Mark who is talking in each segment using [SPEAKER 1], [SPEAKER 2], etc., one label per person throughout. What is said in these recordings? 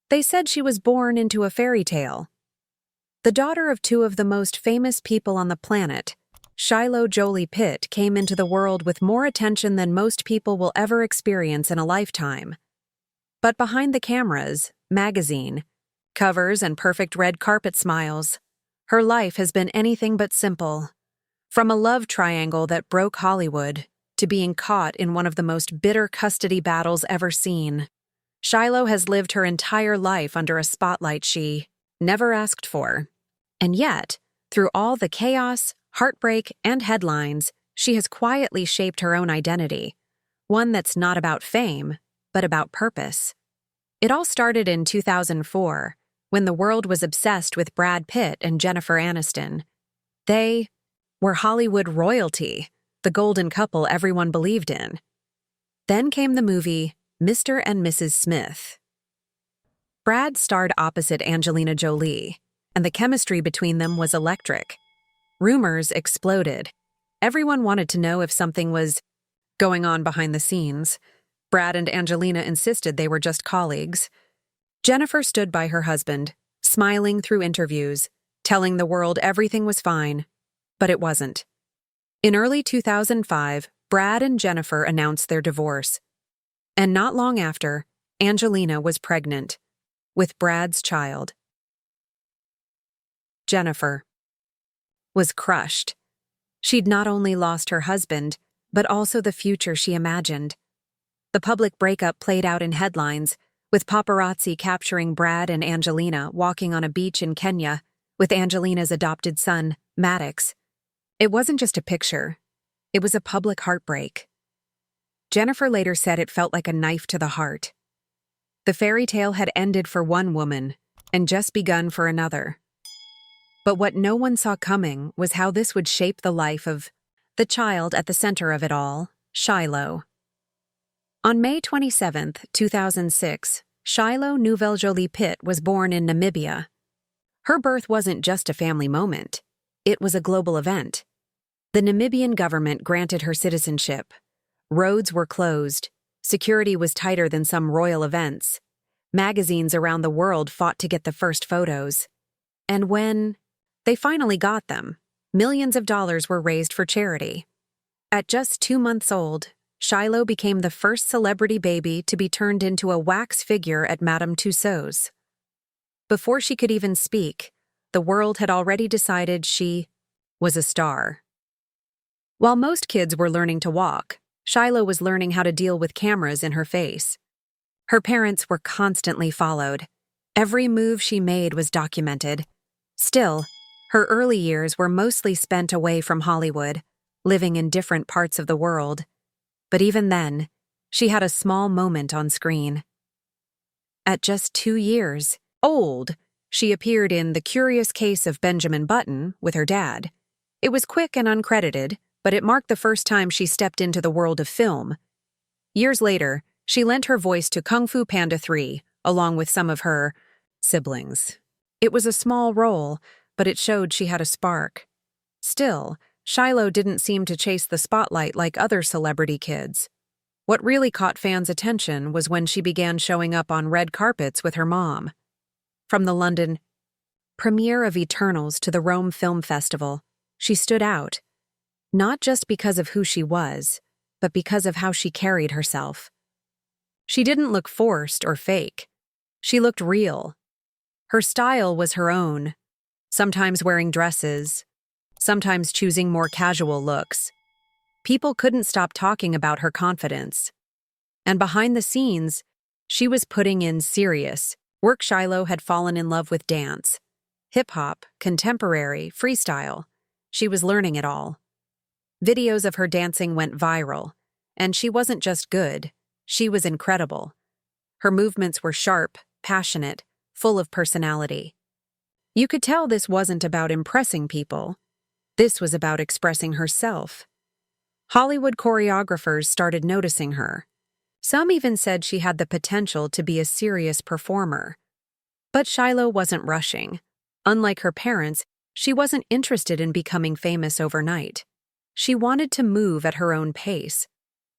[SPEAKER 1] They said she was born into a fairy tale. The daughter of two of the most famous people on the planet, Shiloh Jolie-Pitt, came into the world with more attention than most people will ever experience in a lifetime. But behind the cameras, magazine, covers, and perfect red carpet smiles, her life has been anything but simple. From a love triangle that broke Hollywood to being caught in one of the most bitter custody battles ever seen, Shiloh has lived her entire life under a spotlight she never asked for. And yet, through all the chaos, heartbreak, and headlines, she has quietly shaped her own identity, one that's not about fame, but about purpose. It all started in 2004, when the world was obsessed with Brad Pitt and Jennifer Aniston. They were Hollywood royalty, the golden couple everyone believed in. Then came the movie Mr. and Mrs. Smith. Brad starred opposite Angelina Jolie, and the chemistry between them was electric. Rumors exploded. Everyone wanted to know if something was going on behind the scenes. Brad and Angelina insisted they were just colleagues. Jennifer stood by her husband, smiling through interviews, telling the world everything was fine, but it wasn't. In early 2005, Brad and Jennifer announced their divorce. And not long after, Angelina was pregnant with Brad's child. Jennifer was crushed. She'd not only lost her husband, but also the future she imagined. The public breakup played out in headlines, with paparazzi capturing Brad and Angelina walking on a beach in Kenya with Angelina's adopted son, Maddox. It wasn't just a picture. It was a public heartbreak. Jennifer later said it felt like a knife to the heart. The fairy tale had ended for one woman and just begun for another. But what no one saw coming was how this would shape the life of the child at the center of it all, Shiloh. On May 27, 2006, Shiloh Jolie-Pitt was born in Namibia. Her birth wasn't just a family moment. It was a global event. The Namibian government granted her citizenship. Roads were closed. Security was tighter than some royal events. Magazines around the world fought to get the first photos. And when they finally got them, millions of dollars were raised for charity. At just 2 months old, Shiloh became the first celebrity baby to be turned into a wax figure at Madame Tussauds. Before she could even speak, the world had already decided she was a star. While most kids were learning to walk, Shiloh was learning how to deal with cameras in her face. Her parents were constantly followed. Every move she made was documented. Still, her early years were mostly spent away from Hollywood, living in different parts of the world. But even then, she had a small moment on screen. At just 2 years old, she appeared in The Curious Case of Benjamin Button with her dad. It was quick and uncredited, but it marked the first time she stepped into the world of film. Years later, she lent her voice to Kung Fu Panda 3, along with some of her siblings. It was a small role, but it showed she had a spark. Still, Shiloh didn't seem to chase the spotlight like other celebrity kids. What really caught fans' attention was when she began showing up on red carpets with her mom. From the London premiere of Eternals to the Rome Film Festival, she stood out, not just because of who she was, but because of how she carried herself. She didn't look forced or fake. She looked real. Her style was her own, sometimes wearing dresses, sometimes choosing more casual looks. People couldn't stop talking about her confidence. And behind the scenes, she was putting in serious work. Shiloh had fallen in love with dance, hip-hop, contemporary, freestyle. She was learning it all. Videos of her dancing went viral, and she wasn't just good, she was incredible. Her movements were sharp, passionate, full of personality. You could tell this wasn't about impressing people. This was about expressing herself. Hollywood choreographers started noticing her. Some even said she had the potential to be a serious performer. But Shiloh wasn't rushing. Unlike her parents, she wasn't interested in becoming famous overnight. She wanted to move at her own pace.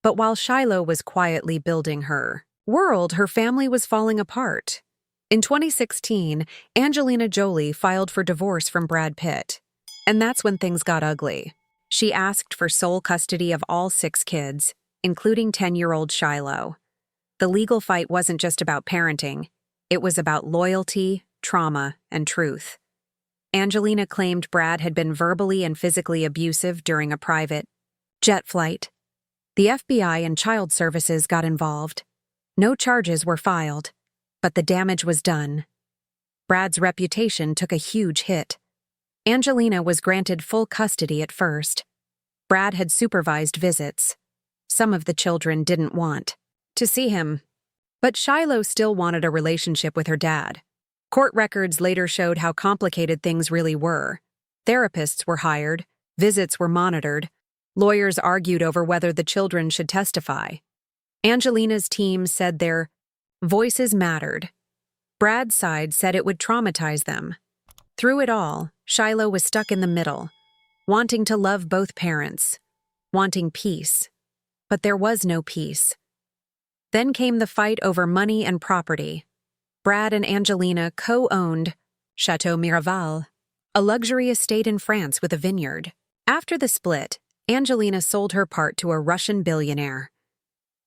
[SPEAKER 1] But while Shiloh was quietly building her world, her family was falling apart. In 2016, Angelina Jolie filed for divorce from Brad Pitt. And that's when things got ugly. She asked for sole custody of all 6 kids, including 10-year-old Shiloh. The legal fight wasn't just about parenting. It was about loyalty, trauma, and truth. Angelina claimed Brad had been verbally and physically abusive during a private jet flight. The FBI and Child Services got involved. No charges were filed, but the damage was done. Brad's reputation took a huge hit. Angelina was granted full custody at first. Brad had supervised visits. Some of the children didn't want to see him. But Shiloh still wanted a relationship with her dad. Court records later showed how complicated things really were. Therapists were hired, visits were monitored, lawyers argued over whether the children should testify. Angelina's team said their voices mattered. Brad's side said it would traumatize them. Through it all, Shiloh was stuck in the middle, wanting to love both parents, wanting peace. But there was no peace. Then came the fight over money and property. Brad and Angelina co-owned Chateau Miraval, a luxury estate in France with a vineyard. After the split, Angelina sold her part to a Russian billionaire.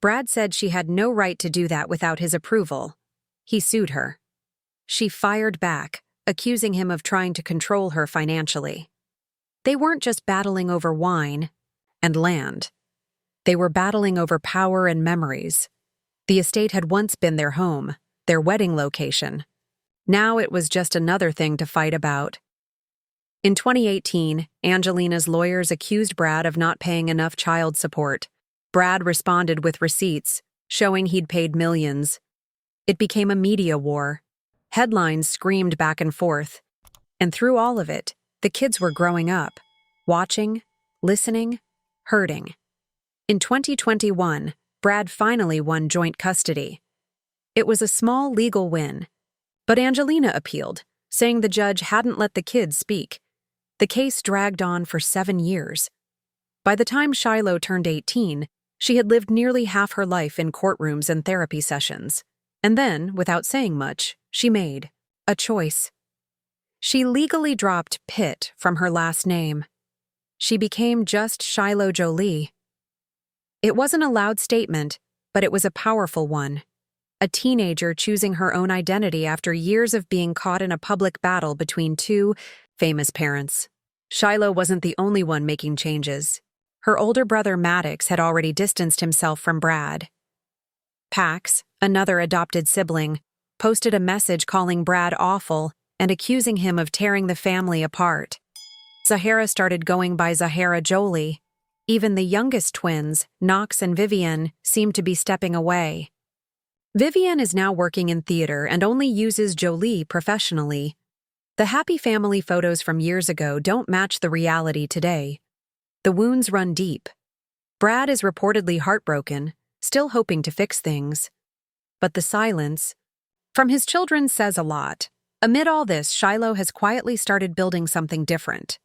[SPEAKER 1] Brad said she had no right to do that without his approval. He sued her. She fired back, accusing him of trying to control her financially. They weren't just battling over wine and land. They were battling over power and memories. The estate had once been their home, their wedding location. Now it was just another thing to fight about. In 2018, Angelina's lawyers accused Brad of not paying enough child support. Brad responded with receipts, showing he'd paid millions. It became a media war. Headlines screamed back and forth. And through all of it, the kids were growing up, watching, listening, hurting. In 2021, Brad finally won joint custody. It was a small legal win, but Angelina appealed, saying the judge hadn't let the kids speak. The case dragged on for 7 years. By the time Shiloh turned 18, she had lived nearly half her life in courtrooms and therapy sessions. And then, without saying much, she made a choice. She legally dropped Pitt from her last name. She became just Shiloh Jolie. It wasn't a loud statement, but it was a powerful one. A teenager choosing her own identity after years of being caught in a public battle between 2 famous parents. Shiloh wasn't the only one making changes. Her older brother Maddox had already distanced himself from Brad. Pax, another adopted sibling, posted a message calling Brad awful and accusing him of tearing the family apart. Zahara started going by Zahara Jolie. Even the youngest twins, Knox and Vivian, seemed to be stepping away. Vivian is now working in theater and only uses Jolie professionally. The happy family photos from years ago don't match the reality today. The wounds run deep. Brad is reportedly heartbroken, still hoping to fix things. But the silence from his children says a lot. Amid all this, Shiloh has quietly started building something different.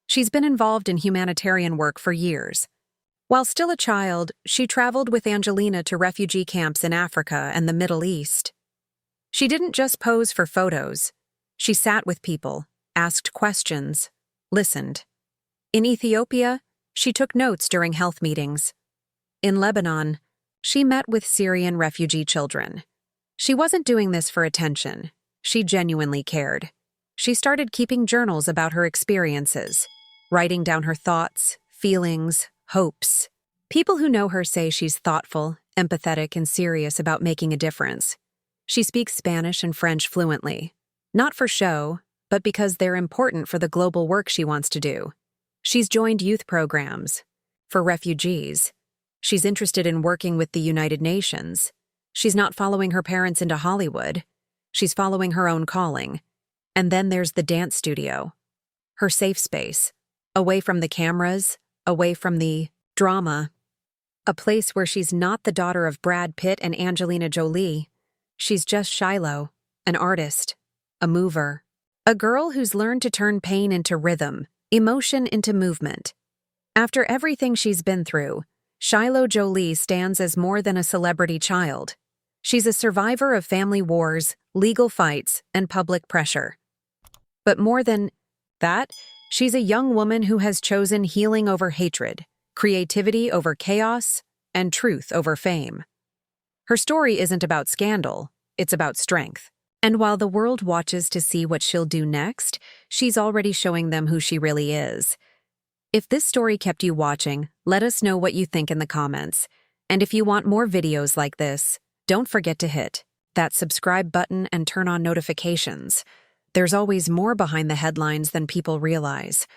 [SPEAKER 1] She's been involved in humanitarian work for years. While still a child, she traveled with Angelina to refugee camps in Africa and the Middle East. She didn't just pose for photos. She sat with people, asked questions, listened. In Ethiopia, she took notes during health meetings. In Lebanon, she met with Syrian refugee children. She wasn't doing this for attention. She genuinely cared. She started keeping journals about her experiences, writing down her thoughts, feelings, hopes. People who know her say she's thoughtful, empathetic, and serious about making a difference. She speaks Spanish and French fluently, not for show, but because they're important for the global work she wants to do. She's joined youth programs for refugees. She's interested in working with the United Nations. She's not following her parents into Hollywood. She's following her own calling. And then there's the dance studio, her safe space, away from the cameras, away from the drama. A place where she's not the daughter of Brad Pitt and Angelina Jolie. She's just Shiloh, an artist, a mover, a girl who's learned to turn pain into rhythm, emotion into movement. After everything she's been through, Shiloh Jolie stands as more than a celebrity child. She's a survivor of family wars, legal fights, and public pressure. But more than that, she's a young woman who has chosen healing over hatred, creativity over chaos, and truth over fame. Her story isn't about scandal, it's about strength. And while the world watches to see what she'll do next, she's already showing them who she really is. If this story kept you watching, let us know what you think in the comments. And if you want more videos like this, don't forget to hit that subscribe button and turn on notifications. There's always more behind the headlines than people realize.